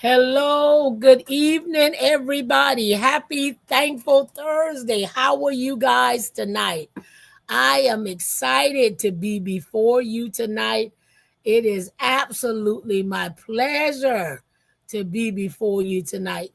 Hello, good evening, everybody. Happy Thankful Thursday. How are you guys tonight? I am excited to be before you tonight. It is absolutely my pleasure to be before you tonight.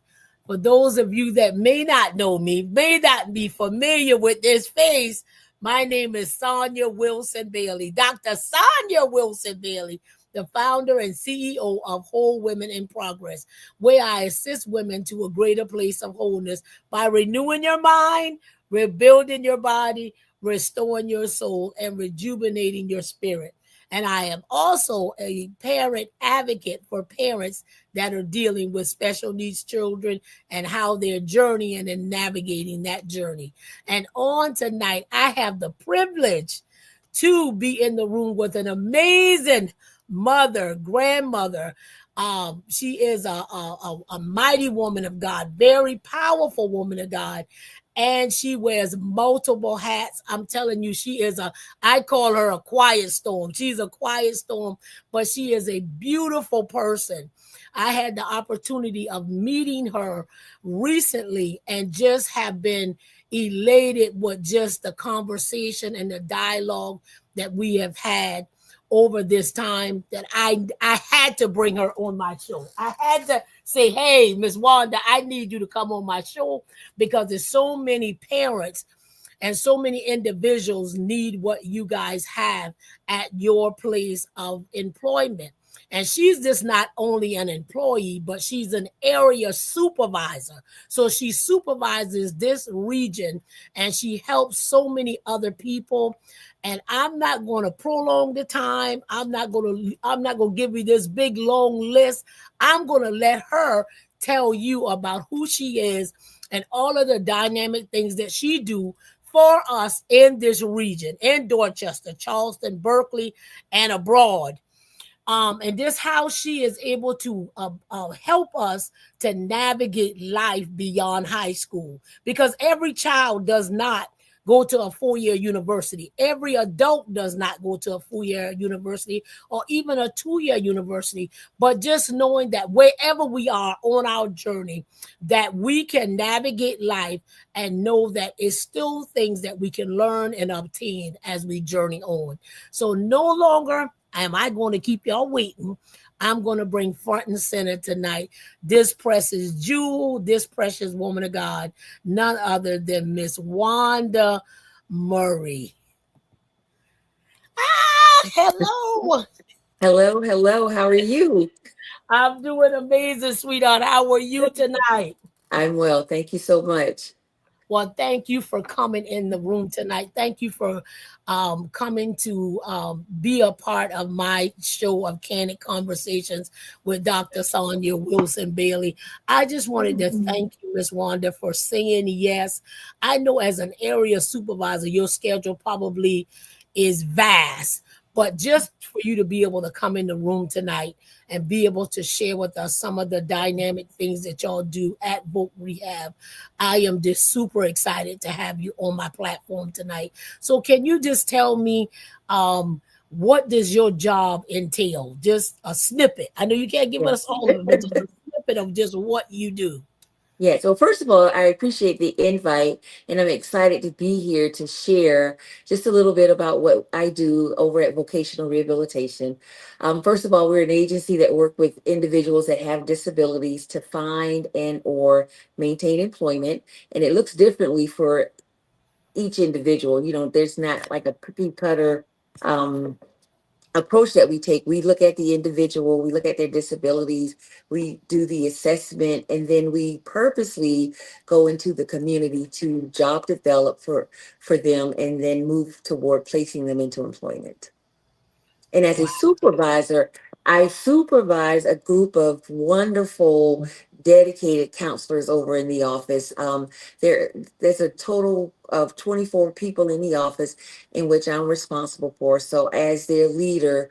For those of you that may not know me, may not be familiar with this face, my name is Sonya Wilson Bailey, Dr. Sonya Wilson Bailey, the founder and CEO of Whole Women in Progress, where I assist women to a greater place of wholeness by renewing your mind, rebuilding your body, restoring your soul, and rejuvenating your spirit. And I am also a parent advocate for parents that are dealing with special needs children and how they're journeying and navigating that journey. And on tonight, I have the privilege to be in the room with an amazing mother, grandmother. She is a mighty woman of God, very powerful woman of God, and she wears multiple hats. I'm telling you, I call her a quiet storm. She's a quiet storm, but she is a beautiful person. I had the opportunity of meeting her recently and just have been elated with just the conversation and the dialogue that we have had over this time that I had to bring her on my show. I had to say, hey, Miss Wanda, I need you to come on my show because there's so many parents and so many individuals need what you guys have at your place of employment. And she's just not only an employee, but she's an area supervisor. So she supervises this region and she helps so many other people. And I'm not going to prolong the time. I'm not going to give you this big long list. I'm going to let her tell you about who she is and all of the dynamic things that she do for us in this region, in Dorchester, Charleston, Berkeley, and abroad. And this how she is able to help us to navigate life beyond high school, because every child does not go to a 4-year university. Every adult does not go to a 4-year university or even a 2-year university. But just knowing that wherever we are on our journey, that we can navigate life and know that it's still things that we can learn and obtain as we journey on. So no longer am I going to keep y'all waiting. I'm going to bring front and center tonight this precious jewel, this precious woman of God, none other than Miss Wanda Murray. Hello. Hello, hello. How are you? I'm doing amazing, sweetheart. How are you tonight? I'm well. Thank you so much. Well, thank you for coming in the room tonight. Thank you for coming to be a part of my show of Candid Conversations with Dr. Sonya Wilson Bailey. I just wanted to thank you, Miss Wanda, for saying yes. I know as an area supervisor, your schedule probably is vast, but just for you to be able to come in the room tonight and be able to share with us some of the dynamic things that y'all do at Voc Rehab, I am just super excited to have you on my platform tonight. So can you just tell me what does your job entail? Just a snippet. I know you can't give us Yes. all of it, but just a snippet of just what you do. Yeah, so first of all, I appreciate the invite and I'm excited to be here to share just a little bit about what I do over at Vocational Rehabilitation. First of all, we're an agency that work with individuals that have disabilities to find and or maintain employment, and it looks differently for each individual. There's not like a cookie cutter um, approach that we take. We look at the individual, we look at their disabilities, we do the assessment, and then we purposely go into the community to job develop for them and then move toward placing them into employment. And as a supervisor, I supervise a group of wonderful, dedicated counselors over in the office. There's a total of 24 people in the office in which I'm responsible for. So as their leader,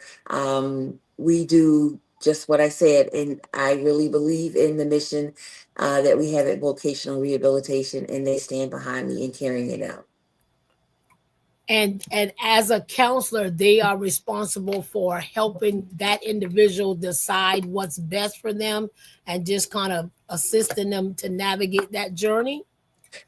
we do just what I said. And I really believe in the mission that we have at Vocational Rehabilitation, and they stand behind me in carrying it out. And as a counselor, they are responsible for helping that individual decide what's best for them and just kind of assisting them to navigate that journey.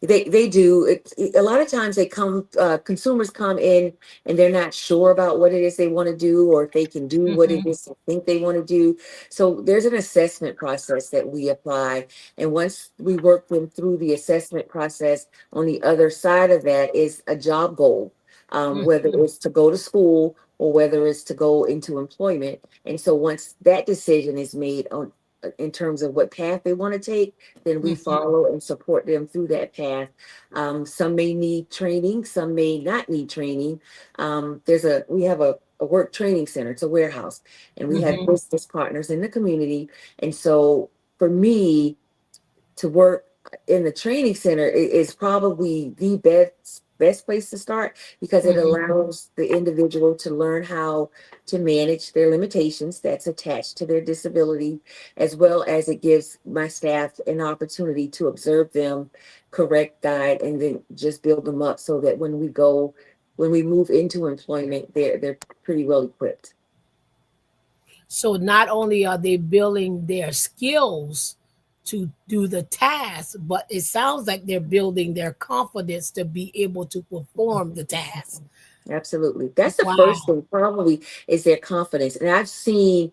They do. A lot of times they come, consumers come in and they're not sure about what it is they want to do, or if they can do what it Hmm. is they think they want to do. So there's an assessment process that we apply. And once we work them through the assessment process, on the other side of that is a job goal, whether Hmm. it's to go to school or whether it's to go into employment. And so once that decision is made on in terms of what path they want to take, then we Hmm. follow and support them through that path. Some may need training, some may not need training. We have a work training center, it's a warehouse, and we have Hmm. business partners in the community. And so for me, to work in the training center is probably the best place to start, because it Hmm. allows the individual to learn how to manage their limitations that's attached to their disability, as well as it gives my staff an opportunity to observe them, correct, guide, and then just build them up so that when we move into employment, they're pretty well equipped. So not only are they building their skills to do the task, but it sounds like they're building their confidence to be able to perform the task. Absolutely. That's the first Wow. thing, probably, is their confidence. And I've seen,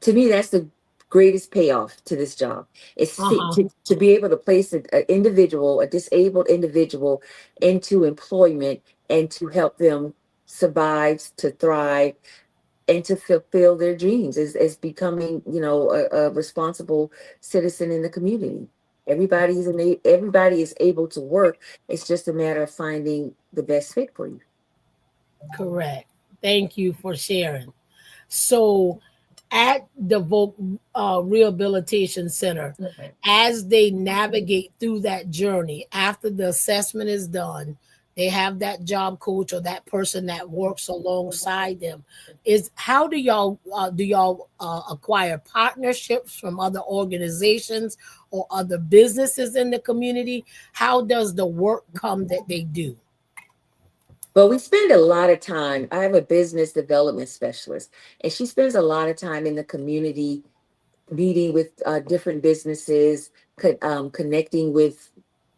to me, that's the greatest payoff to this job, is Uh-huh. to be able to place an individual, a disabled individual, into employment and to help them survive, to thrive, and to fulfill their dreams as becoming, a responsible citizen in the community. Everybody is able to work. It's just a matter of finding the best fit for you. Correct. Thank you for sharing. So, at the Rehabilitation Center, as they navigate through that journey, after the assessment is done, they have that job coach or that person that works alongside them. Is how do y'all acquire partnerships from other organizations or other businesses in the community? How does the work come that they do? But we spend a lot of time. I have a business development specialist, and she spends a lot of time in the community, meeting with different businesses, connecting with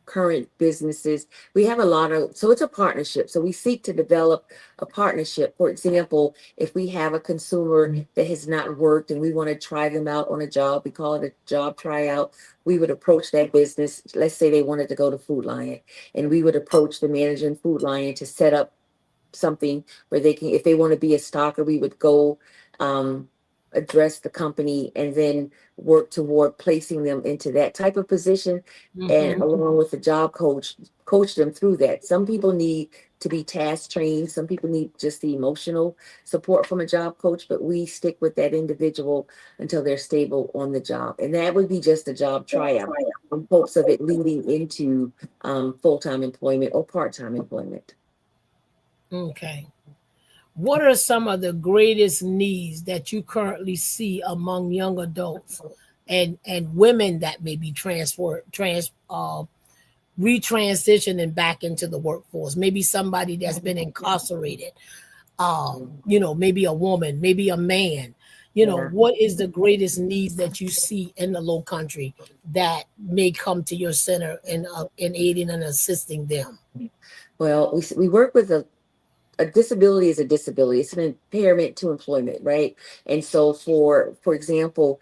current businesses. We have a lot of, so it's a partnership. So we seek to develop a partnership. For example, if we have a consumer that has not worked and we want to try them out on a job, we call it a job tryout. We would approach that business. Let's say they wanted to go to Food Lion, and we would approach the manager in Food Lion to set up something where they can, if they want to be a stalker, we would go, um, address the company and then work toward placing them into that type of position. And Hmm. along with the job coach, coach them through that. Some people need to be task trained. Some people need just the emotional support from a job coach, but we stick with that individual until they're stable on the job. And that would be just a job tryout in hopes of it leading into full-time employment or part-time employment. Okay. What are some of the greatest needs that you currently see among young adults and women that may be retransitioning back into the workforce? Maybe somebody that's been incarcerated, maybe a woman, maybe a man. Yeah. What is the greatest needs that you see in the low country that may come to your center in aiding and assisting them? Well, we work with a disability is a disability. It's an impairment to employment, right? And so for example,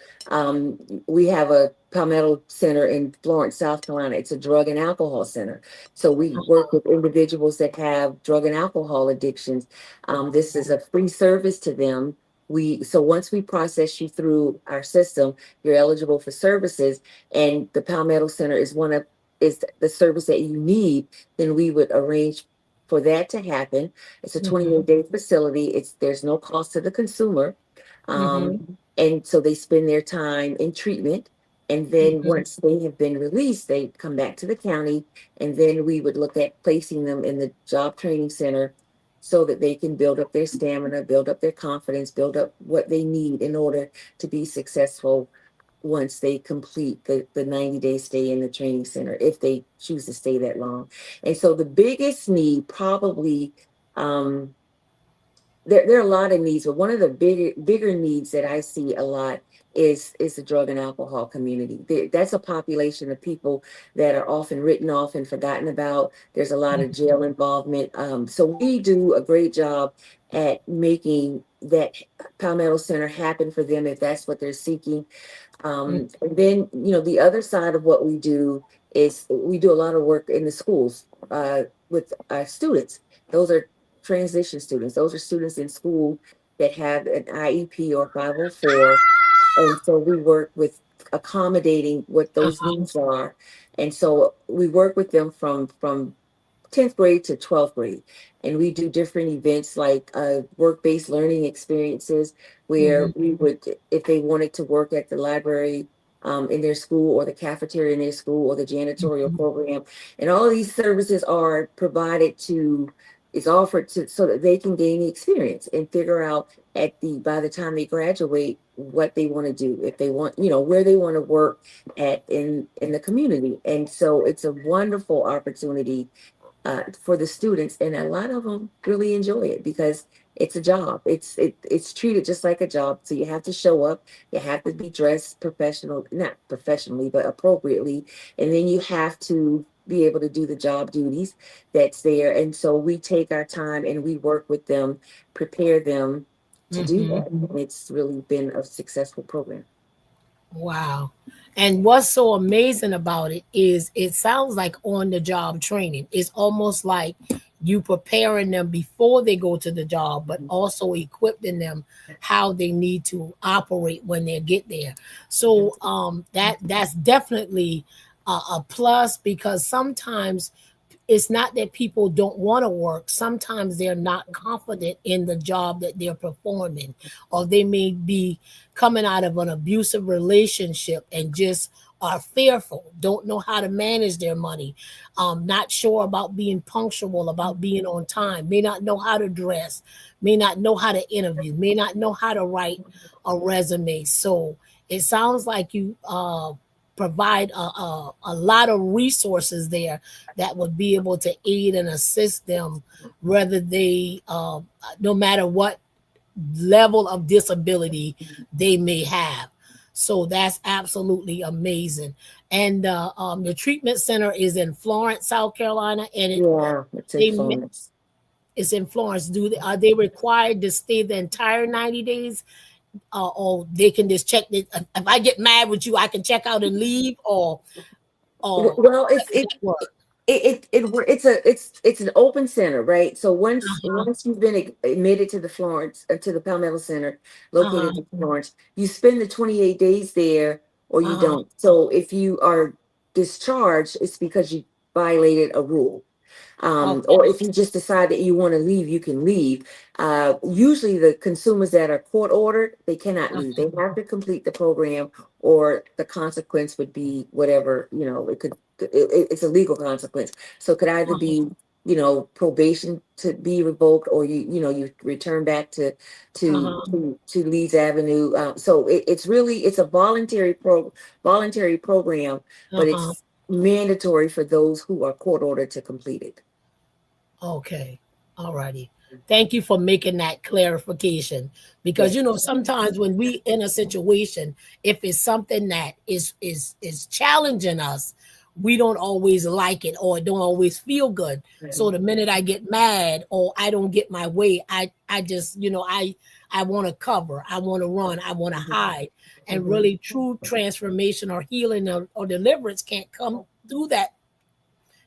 we have a Palmetto Center in Florence, South Carolina. It's a drug and alcohol center. So we work with individuals that have drug and alcohol addictions. This is a free service to them. So once we process you through our system, you're eligible for services, and the Palmetto Center is the service that you need, then we would arrange for that to happen. It's a Hmm. 28-day facility. There's no cost to the consumer. Hmm. And so they spend their time in treatment. And then Hmm. once they have been released, they come back to the county. And then we would look at placing them in the job training center so that they can build up their stamina, build up their confidence, build up what they need in order to be successful once they complete the 90-day stay in the training center, if they choose to stay that long. And so the biggest need probably Um, there are a lot of needs, but one of the bigger needs that I see a lot is the drug and alcohol community. That's a population of people that are often written off and forgotten about. There's a lot of jail involvement. So we do a great job at making that Palmetto Center happen for them if that's what they're seeking. And then, the other side of what we do is we do a lot of work in the schools with our students. Those are transition students. Those are students in school that have an IEP or 504. And so we work with accommodating what those Uh-huh. needs are. And so we work with them from 10th grade to 12th grade. And we do different events like work-based learning experiences where Mhm. we would, if they wanted to work at the library in their school or the cafeteria in their school or the janitorial Mhm. program. And all of these services are provided to, is offered to so that they can gain the experience and figure out by the time they graduate what they want to do, if they want, where they want to work at in the community. And so it's a wonderful opportunity for the students, and a lot of them really enjoy it because it's a job. It's treated just like a job. So you have to show up, you have to be dressed professional, not professionally, but appropriately, and then you have to be able to do the job duties that's there. And so we take our time and we work with them, prepare them to do Mhm. that. And it's really been a successful program. Wow. And what's so amazing about it is it sounds like on the job training. It's almost like you preparing them before they go to the job, but also equipping them how they need to operate when they get there. So that's definitely a plus because sometimes it's not that people don't want to work. Sometimes they're not confident in the job that they're performing, or they may be coming out of an abusive relationship and just are fearful, don't know how to manage their money, not sure about being punctual, about being on time, may not know how to dress, may not know how to interview, may not know how to write a resume. So it sounds like you provide a lot of resources there that would be able to aid and assist them, whether they, no matter what level of disability they may have. So that's absolutely amazing. And the treatment center is in Florence, South Carolina, and Yeah, it's they influence. it's in Florence. Are they required to stay the entire 90 days, or they can just check it? If I get mad with you, I can check out and leave, or Well, how does that work? it's an open center, right? So Uh-huh, once you've been admitted to the Florence to the Palmetto Center uh-huh, located in Florence, you spend the 28 days there or you uh-huh. don't. So if you are discharged, it's because you violated a rule. Okay. Or if you just decide that you want to leave, you can leave. Usually, the consumers that are court ordered, they cannot leave. They have to complete the program, or the consequence would be whatever. It could. It's a legal consequence, so it could either Uh-huh, be probation to be revoked, or you return back to uh-huh, to Leeds Avenue. So it's a voluntary program, but uh-huh. it's mandatory for those who are court ordered to complete it. Okay. All righty. Thank you for making that clarification. Because Yes. sometimes when we in a situation, if it's something that is challenging us, we don't always like it or it don't always feel good. So the minute I get mad or I don't get my way, I just, I want to cover, I want to run, I want to hide. And Mhm. really true transformation or healing or deliverance can't come through that.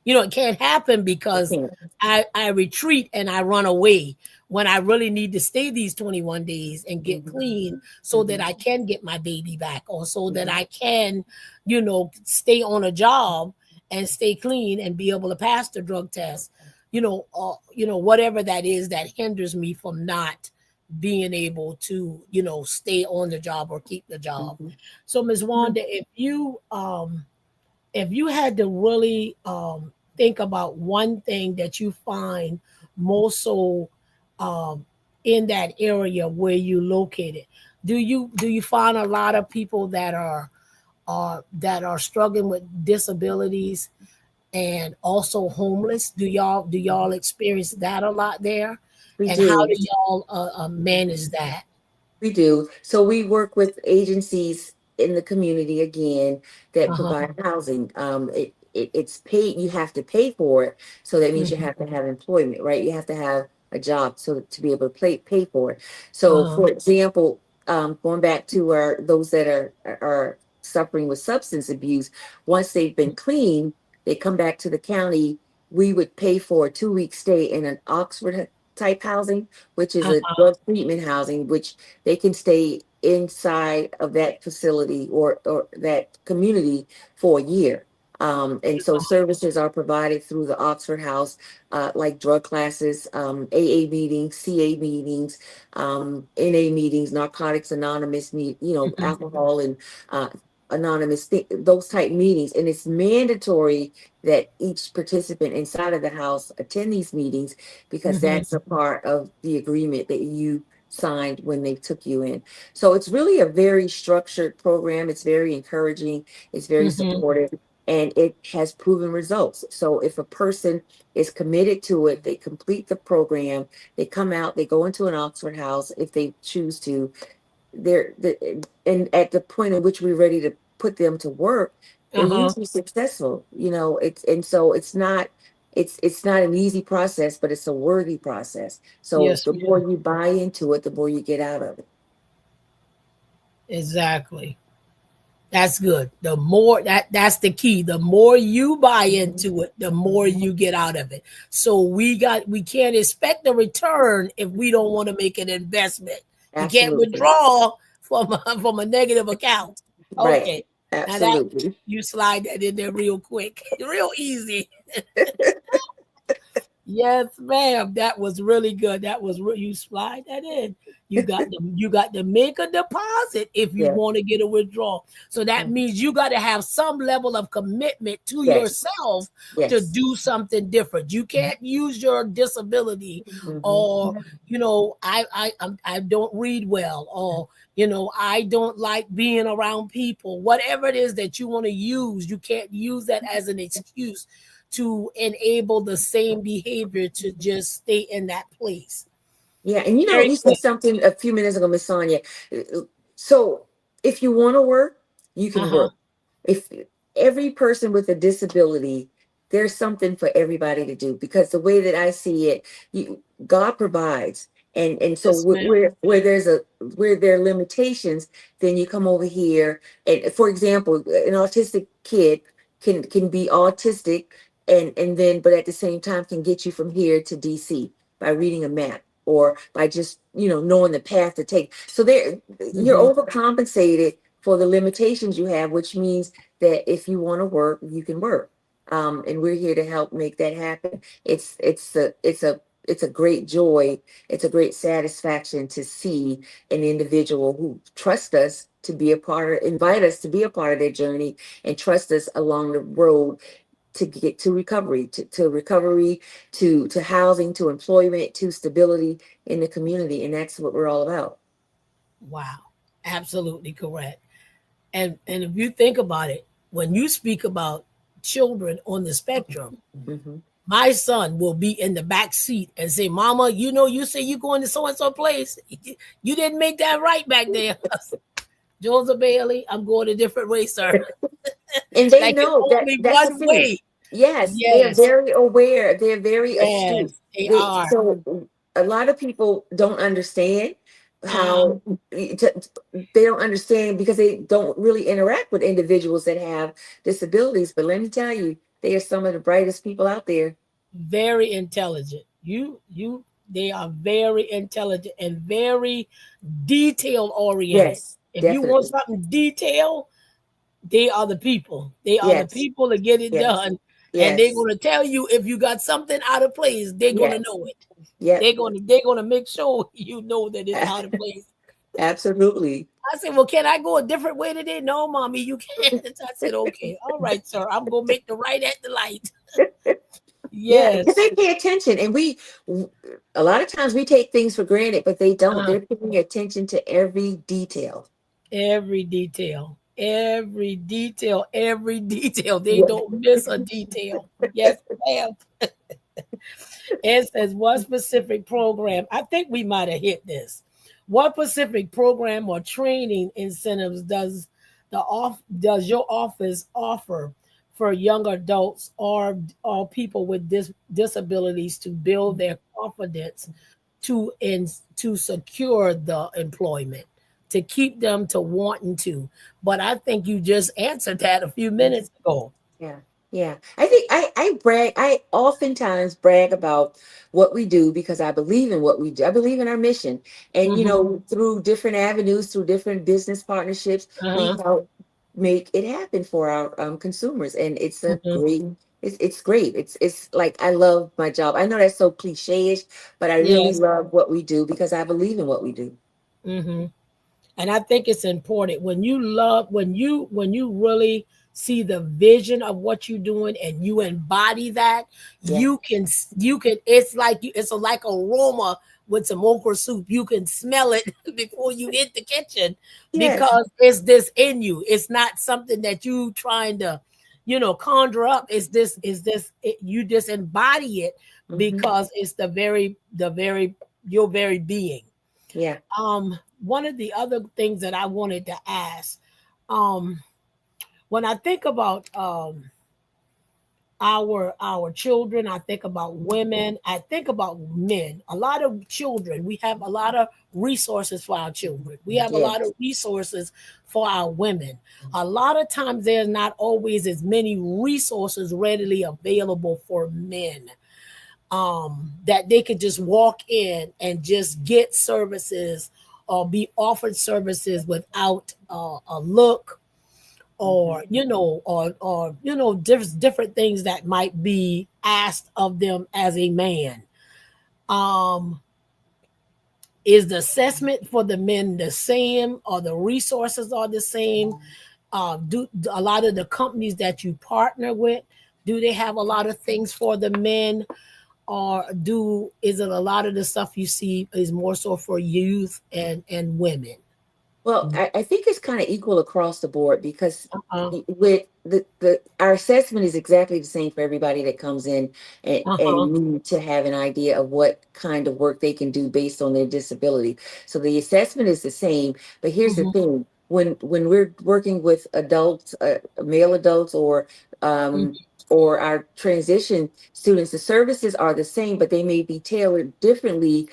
It can't happen because Okay. I retreat and I run away when I really need to stay these 21 days and get Mhm. clean so that Mhm. I can get my baby back, or so that Mhm. I can, stay on a job and stay clean and be able to pass the drug test, whatever that is that hinders me from not being able to, stay on the job or keep the job. Mhm. So Ms. Wanda, if you had to really think about one thing that you find most so um, in that area where you located, do you find a lot of people that are struggling with disabilities, and also homeless. Do y'all experience that a lot there? We And how do. do y'all manage that? We do. So we work with agencies in the community again that Uh-huh. provide housing. It's paid. You have to pay for it. So that means you Mhm. have to have employment, right? You have to have a job so to be able to pay for it. So, Uh-huh. for example, going back to those that are suffering with substance abuse, once they've been clean, they come back to the county. We would pay for a 2 week stay in an Oxford type housing, which is a Uh-huh. drug treatment housing, which they can stay inside of that facility or that community for a year. And so services are provided through the Oxford House, like drug classes, AA meetings, CA meetings, NA meetings, Narcotics Anonymous, Mhm. alcohol and uh, anonymous, those type meetings. And it's mandatory that each participant inside of the house attend these meetings because Mhm. that's a part of the agreement that you signed when they took you in. So it's really a very structured program. It's very encouraging. It's very Mhm. supportive. And it has proven results. So if a person is committed to it, they complete the program, they come out, they go into an Oxford house if they choose to, and at the point in which we're ready to put them to work, they're Uh-huh. usually successful. It's and so it's not an easy process, but it's a worthy process. So Yes, the more ma'am. you buy into it, the more you get out of it. Exactly. That's good. The more that's the key. The more you buy Mhm. into it, the more you get out of it. So we can't expect a return if we don't want to make an investment. You can't Absolutely. withdraw from from a negative account. Right. Okay. Now that Absolutely. you slide that in there real quick, real easy. Yes, ma'am. That was really good. You slide that in. You got to make a deposit if you Yes. want to get a withdrawal. So that Mhm. means you got to have some level of commitment to Yes. yourself to Yes. do something different. You can't use your disability Mhm. or I don't read well or I don't like being around people. Whatever it is that you want to use, you can't use that as an excuse to enable the same behavior to just stay in that place. Yeah, and Very you said good. something a few minutes ago, Miss Sonya. So if you want to work, you can Uh-huh. work. If every person with a disability, there's something for everybody to do because the way that I see it, God provides. And so Yes, ma'am. where there are limitations, then you come over here. And for example, an autistic kid can be autistic and then but at the same time can get you from here to DC by reading a map or by just knowing the path to take. So there you're Hmm. overcompensated for the limitations you have, which means that if you want to work, you can work. And we're here to help make that happen. It's a great joy. It's a great satisfaction to see an individual who trusts us to be a part of, invite us to be a part of their journey and trust us along the road to get to recovery, to housing, to employment, to stability in the community. And that's what we're all about. Wow. Absolutely correct. And if you think about it, when you speak about children on the spectrum, Mhm. my son will be in the back seat and say, "Mama, you say you going to so and so place. You didn't make that right back there." Joseph Bailey, I'm going a different way, sir. And they Like it's know that only that's the one thing. way. Yes, they are Yes. very aware. They're very astute. Yes, they are. So a lot of people don't understand Uh-huh. how they don't understand because they don't really interact with individuals that have disabilities. But let me tell you, they are some of the brightest people out there. Very intelligent. They are very intelligent and very detail oriented. Yes, If you want definitely. something detailed, they are the people. They are the Yes, people to get it yes, done. And they're yes, gonna tell you if you got something out of place, they're gonna yes. know it. Yep. They're gonna make sure you know that it's out of place. Absolutely. I said, well, can I go a different way today? No, mommy, you can't. I said, okay, all right, sir. I'm gonna make the right at the light. Yeah, because Yes. they pay attention, and a lot of times we take things for granted, but they don't. Uh, They're paying attention to every detail. every detail. Every detail, every detail. They Yeah. don't miss a detail. Yes, ma'am. It says what specific program? I think we might have hit this. What specific program or training incentives does your office offer for young adults or people with disabilities to build their confidence to secure the employment, to keep them to wanting to? But I think you just answered that a few minutes ago. Yeah, yeah. I think I brag. I oftentimes brag about what we do because I believe in what we do. I believe in our mission, and Mm-hmm. through different avenues, through different business partnerships, we Uh-huh. help make it happen for our consumers, and it's a Mm-hmm. great. It's great. It's like I love my job. I know that's so cliche-ish, but I really Yes. love what we do because I believe in what we do. Mm-hmm. And I think it's important when you love when you really see the vision of what you're doing and you embody that, Yeah. you can it's like it's like aroma with some okra soup. You can smell it before you hit the kitchen Yes. because it's this in you. It's not something that you trying to conjure up. You just embody it Hmm. because it's the very your very being. Yeah. One of the other things that I wanted to ask, um, when I think about our children, I think about women, I think about men. A lot of children, we have a lot of resources for our children. We have a lot of Yes. resources for our women. A lot of times, there's not always as many resources readily available for men, that they could just walk in and just get services or be offered services without a look, Hmm. or different things that might be asked of them as a man. um is the assessment for the men the same, or the resources are the same? Do a lot of the companies that you partner with, do they have a lot of things for the men, or do is it a lot of the stuff you see is more so for youth and women? Well, I think it's kind of equal across the board because Uh-huh. with the our assessment is exactly the same for everybody that comes in Uh-huh. and need to have an idea of what kind of work they can do based on their disability. So the assessment is the same, but here's the Hmm. thing. When we're working with adults, male adults or our transition students, the services are the same, but they may be tailored differently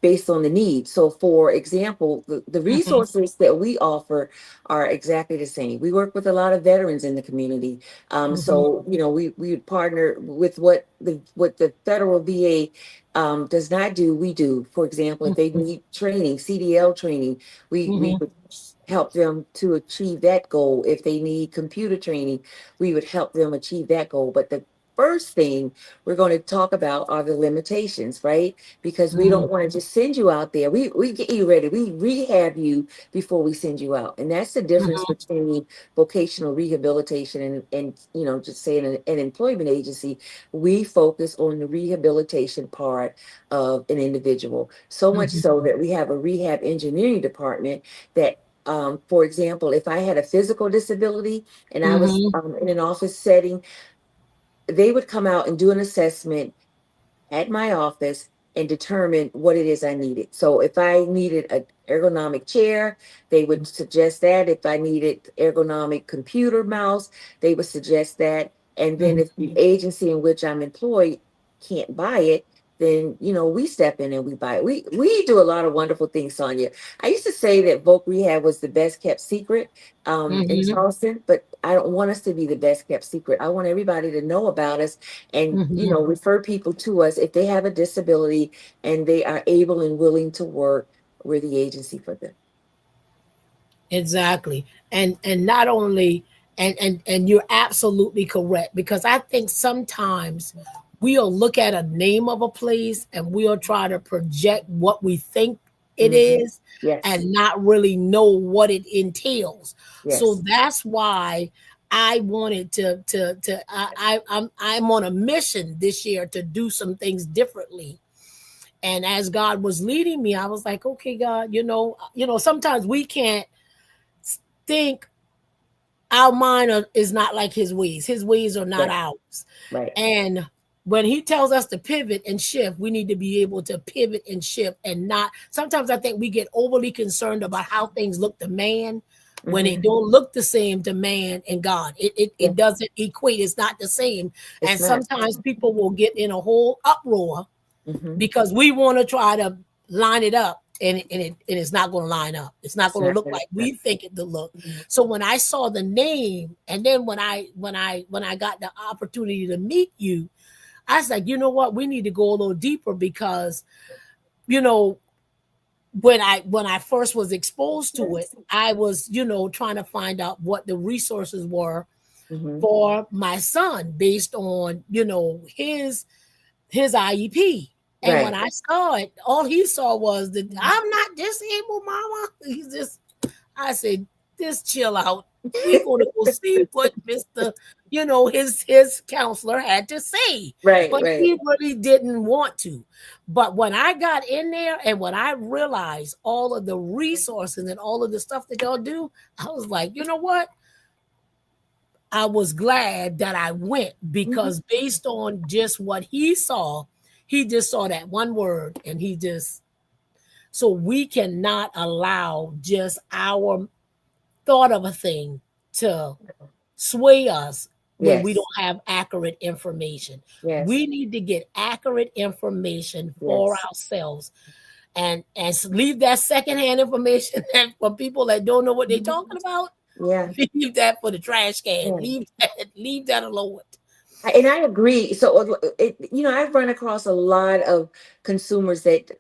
based on the need. So, for example, the Hmm. resources that we offer are exactly the same. We work with a lot of veterans in the community. Hmm. So, we would partner with what the federal VA does not do. We do. For example, if they need training, CDL training, we Hmm. would help them to achieve that goal. If they need computer training, we would help them achieve that goal. But the first thing we're going to talk about are the limitations, right? Because we Hmm. don't want to just send you out there. We get you ready. We rehab you before we send you out. And that's the difference Hmm. between vocational rehabilitation and just saying an employment agency. We focus on the rehabilitation part of an individual. So much Hmm. so that we have a rehab engineering department that for example, if I had a physical disability and I was Hmm. in an office setting, they would come out and do an assessment at my office and determine what it is I needed. So if I needed an ergonomic chair, they would suggest that. If I needed ergonomic computer mouse, they would suggest that. And then Hmm. if the agency in which I'm employed can't buy it, then we step in and we buy it. We do a lot of wonderful things, Sonya. I used to say that Voc Rehab was the best kept secret in Hmm. Charleston, but I don't want us to be the best kept secret. I want everybody to know about us and Hmm. refer people to us if they have a disability and they are able and willing to work. We're the agency for them. Exactly. And not only and you're absolutely correct, because I think sometimes we'll look at a name of a place and we'll try to project what we think it Hmm. is Yes. and not really know what it entails. So Yes. that's why I wanted I'm on a mission this year to do some things differently. And as God was leading me, I was like, okay, God, sometimes we can't think our mind is not like his ways. His ways are not Right. ours. Right. And when he tells us to pivot and shift, we need to be able to pivot and shift and not. Sometimes I think we get overly concerned about how things look to man when they Mm-hmm. don't look the same to man and God. It Yeah. doesn't equate. It's not the same. It's And not. sometimes people will get in a whole uproar Mm-hmm. because we want to try to line it up, and it's not going to line up. It's not It's going to not. look like we think it to look. Mhm. So when I saw the name, and then when I got the opportunity to meet you, I was like, you know what, we need to go a little deeper because you know when I first was exposed to it, I was trying to find out what the resources were Mhm. for my son based on his IEP. And when Right. I saw it, all he saw was that I'm not disabled, mama. He's just, I said, just chill out. We gonna go see what Mr. his counselor had to say. Right. But Right. he really didn't want to. But when I got in there and when I realized all of the resources and all of the stuff that y'all do, I was like, you know what? I was glad that I went Mhm. because based on just what he just saw that one word and he just, so we cannot allow just our thought of a thing to sway us when we don't Yes. have accurate information. Yes. We need to get accurate information for Yes. ourselves and leave that secondhand information for people that don't know what they're Mhm. talking about. Yeah. Leave that for the trash can. Yeah. Leave that alone. And I agree. So, I've run across a lot of consumers that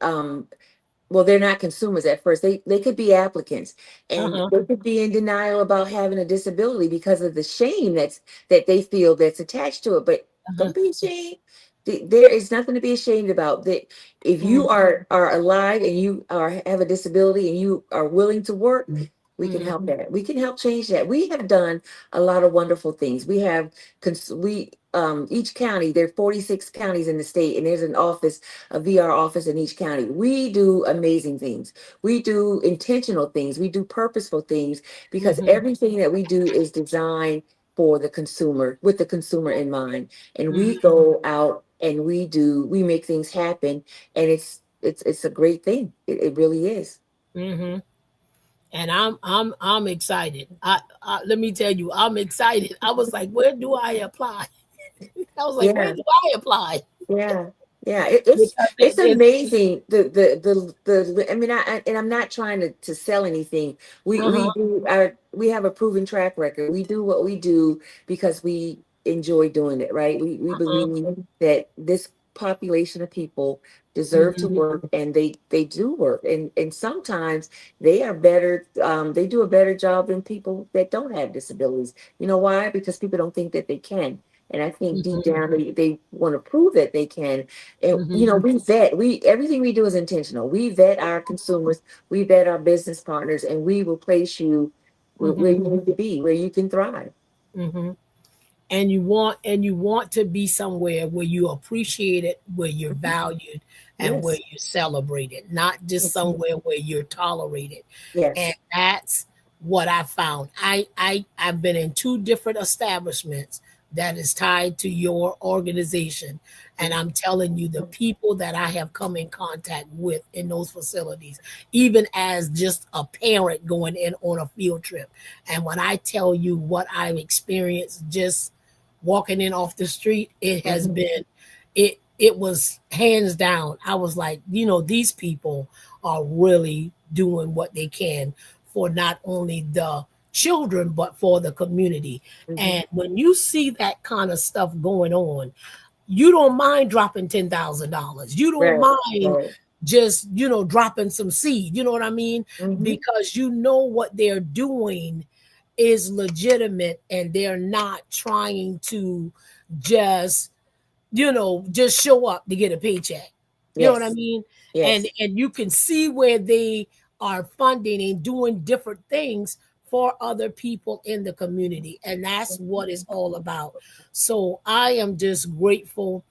well, they're not consumers at first. They could be applicants, and Uh-huh. they could be in denial about having a disability because of the shame that they feel that's attached to it. But Uh-huh. don't be ashamed. There is nothing to be ashamed about. That if you Mhm. are alive and you have a disability and you are willing to work, we can Mhm. help that. We can help change that. We have done a lot of wonderful things. We have we each county, there are 46 counties in the state, and there's an office, a VR office in each county. We do amazing things. We do intentional things. We do purposeful things because Mhm. everything that we do is designed for the consumer, with the consumer in mind. And we Mhm. go out and we make things happen, and it's a great thing. It really is. Mhm. And I'm excited. Let me tell you, I'm excited. I was like, where do I apply? I was like, where Yeah. do I apply? Yeah, yeah, it's Because it's it's amazing. I mean, and I'm not trying to sell anything. uh-huh. We have a proven track record. We do what we do because we enjoy doing it, right? We Uh-huh. believe that this population of people deserve to Mhm. work, and they do work, and sometimes they are better. They do a better job than people that don't have disabilities. You know why? Because people don't think that they can. And I think deep Mhm. down they want to prove that they can. And Mhm. we everything we do is intentional. We vet our consumers, we vet our business partners, and we will place you where Mhm. you need to be, where you can thrive. Mhm. And you want to be somewhere where you're appreciated, where you're valued, and where Yes. you're celebrated, not just Mhm. somewhere where you're tolerated. And Yes. that's what I found. I've been in two different establishments that is tied to your organization, and I'm telling you, the people that I have come in contact with in those facilities, even as just a parent going in on a field trip, and when I tell you what I've experienced just walking in off the street, it has Mhm. been, it was hands down. I was like, these people are really doing what they can for not only the children but for the community. Mhm. And when you see that kind of stuff going on, you don't mind dropping $10,000. You don't Right. mind Right. just dropping some seed. You know what I mean? Mhm. Because you know what they're doing is legitimate, and they're not trying to just just show up to get a paycheck. You know what I Yes. mean? and Yes. and you can see where they are funding and doing different things for other people in the community, and that's what it's all about. So I am just grateful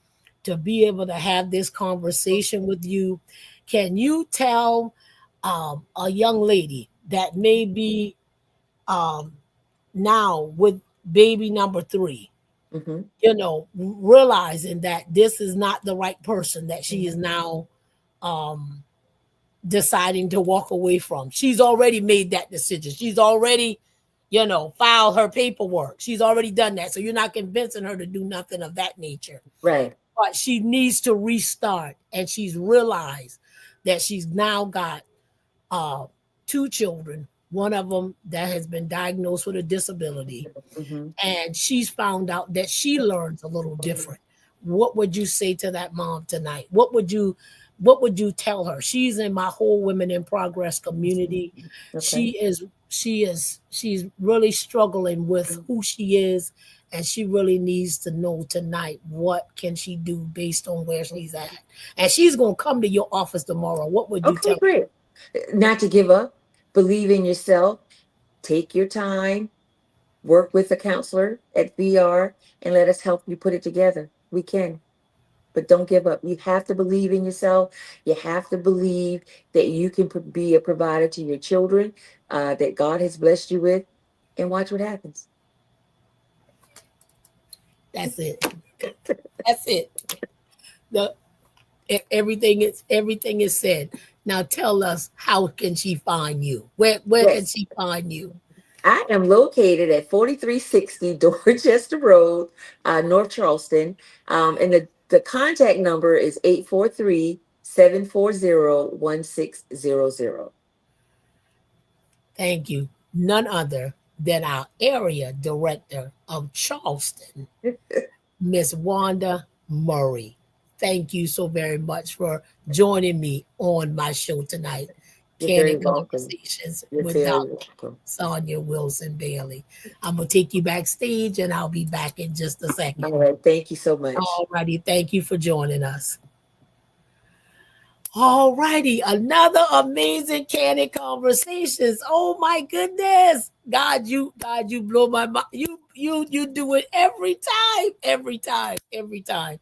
to be able to have this conversation with you. Can you tell a young lady that may be um, now with baby number 3, Mm-hmm. realizing that this is not the right person that she is now um deciding to walk away from. She's already made that decision. She's already, filed her paperwork. She's already done that. So you're not convincing her to do nothing of that nature. Right. But she needs to restart. And she's realized that she's now got uh, 2 children, one of them that has been diagnosed with a disability. Mm-hmm. And she's found out that she learns a little different. What would you say to that mom tonight? What would you tell her? She's in my whole Women in Progress community. Okay. She's really struggling with who she is, and she really needs to know tonight what can she do based on where she's at. And she's gonna come to your office tomorrow. What would you Okay, tell her? great. Not to give up, believe in yourself, take your time, work with a counselor at VR, and let us help you put it together. We can, but don't give up. You have to believe in yourself. You have to believe that you can be a provider to your children, that God has blessed you with, and watch what happens. That's it. That's it. The everything is said. Now tell us, how can she find you? Where can Yes. she find you? I am located at 4360 Dorchester Road, North Charleston. And the contact number is 843-740-1600. Thank you. None other than our area director of Charleston, Miss Wanda Murray. Thank you so very much for joining me on my show tonight, You're very Candid welcome. Conversations You're with very Dr. welcome. Sonya Wilson Bailey. I'm gonna take you backstage, and I'll be back in just a second. All right. Thank you so much. Alrighty, thank you for joining us. All righty, another amazing Candid Conversations. Oh my goodness, God, you blow my mind. You do it every time, every time, every time.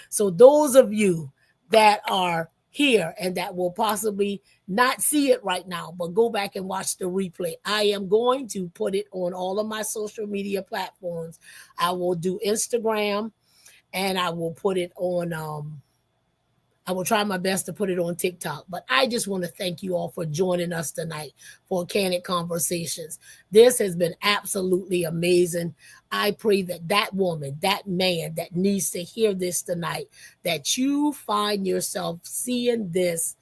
So those of you that are here and that will possibly not see it right now, but go back and watch the replay. I am going to put it on all of my social media platforms. I will do Instagram, and I will put it on I will try my best to put it on TikTok. But I just want to thank you all for joining us tonight for Candid Conversations. This has been absolutely amazing. I pray that that woman, that man that needs to hear this tonight, that you find yourself seeing this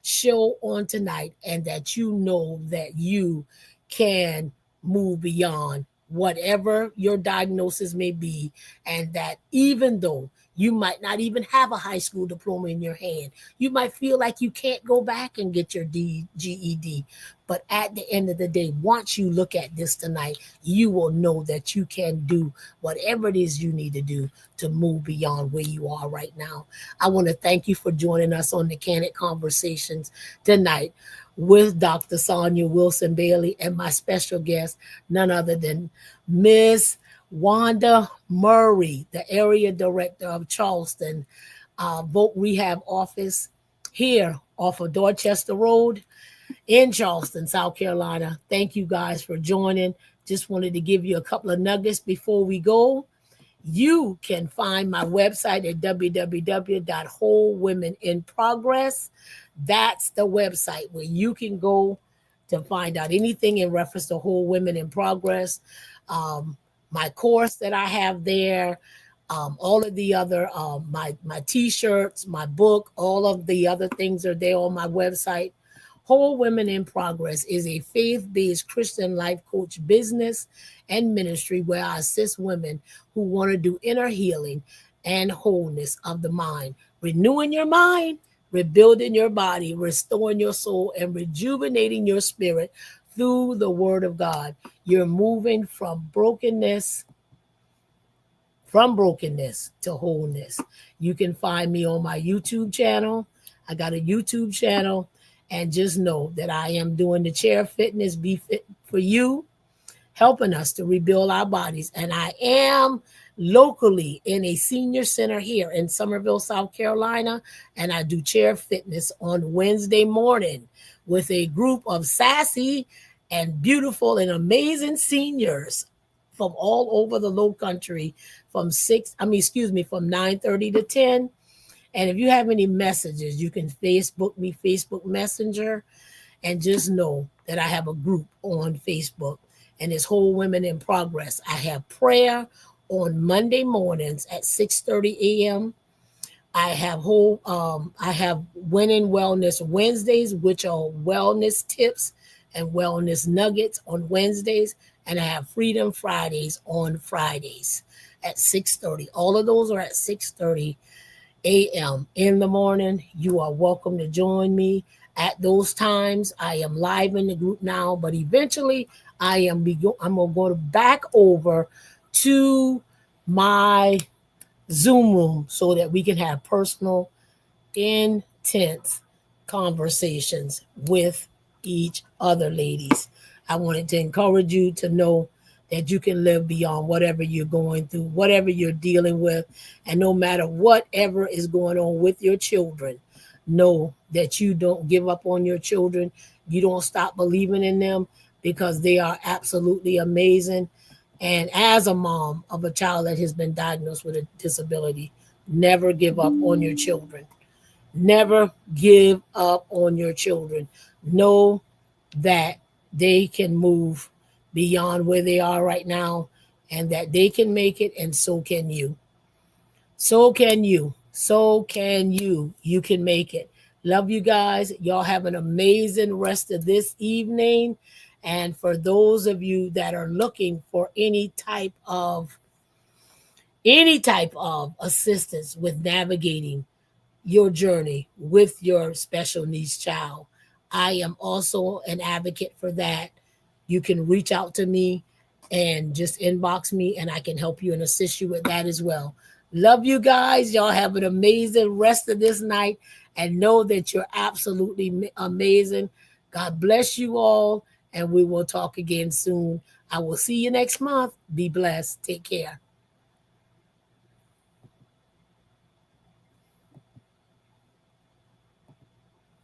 show on tonight, and that you know that you can move beyond whatever your diagnosis may be, and that even though you might not even have a high school diploma in your hand, you might feel like you can't go back and get your GED. But at the end of the day, once you look at this tonight, you will know that you can do whatever it is you need to do to move beyond where you are right now. I want to thank you for joining us on the Candid Conversations tonight with Dr. Sonya Wilson Bailey and my special guest, none other than Miss Wanda Murray, the area director of Charleston Voc Rehab office here off of Dorchester Road in Charleston, South Carolina. Thank you guys for joining. Just wanted to give you a couple of nuggets before we go. You can find my website at www.wholewomeninprogress. That's the website where you can go to find out anything in reference to Whole Women in Progress. Um, my course that I have there, all of the other my t-shirts, my book, all of the other things are there on my website. Whole Women in Progress is a faith-based Christian life coach business and ministry where I assist women who want to do inner healing and wholeness of the mind, renewing your mind, rebuilding your body, restoring your soul, and rejuvenating your spirit through the word of God. You're moving from brokenness to wholeness. You can find me on my YouTube channel. I got a YouTube channel, and just know that I am doing the chair fitness, be fit for you, helping us to rebuild our bodies. And I am locally in a senior center here in Summerville, South Carolina, and I do chair fitness on Wednesday morning with a group of sassy and beautiful and amazing seniors from all over the low country from from 9:30 to 10. And if you have any messages, you can Facebook me, Facebook Messenger, and just know that I have a group on Facebook, and it's Whole Women in Progress. I have prayer on Monday mornings at 6:30 a.m. I have Winning Wellness Wednesdays, which are wellness tips and wellness nuggets on Wednesdays, and I have Freedom Fridays on Fridays at 6:30. All of those are at 6:30 a.m. in the morning. You are welcome to join me at those times. I am live in the group now, but eventually I'm gonna go back over to my Zoom room so that we can have personal, intense conversations with each other, ladies. I wanted to encourage you to know that you can live beyond whatever you're going through, whatever you're dealing with, and no matter whatever is going on with your children, know that you don't give up on your children. You don't stop believing in them because they are absolutely amazing. And as a mom of a child that has been diagnosed with a disability, never give up on your children. Never give up on your children. Know that they can move beyond where they are right now and that they can make it, and so can you. So can you. So can you. You can make it. Love you guys. Y'all have an amazing rest of this evening. And for those of you that are looking for any type of assistance with navigating your journey with your special needs child, I am also an advocate for that. You can reach out to me and just inbox me, and I can help you and assist you with that as well. Love you guys. Y'all have an amazing rest of this night and know that you're absolutely amazing. God bless you all, and we will talk again soon. I will see you next month. Be blessed. Take care.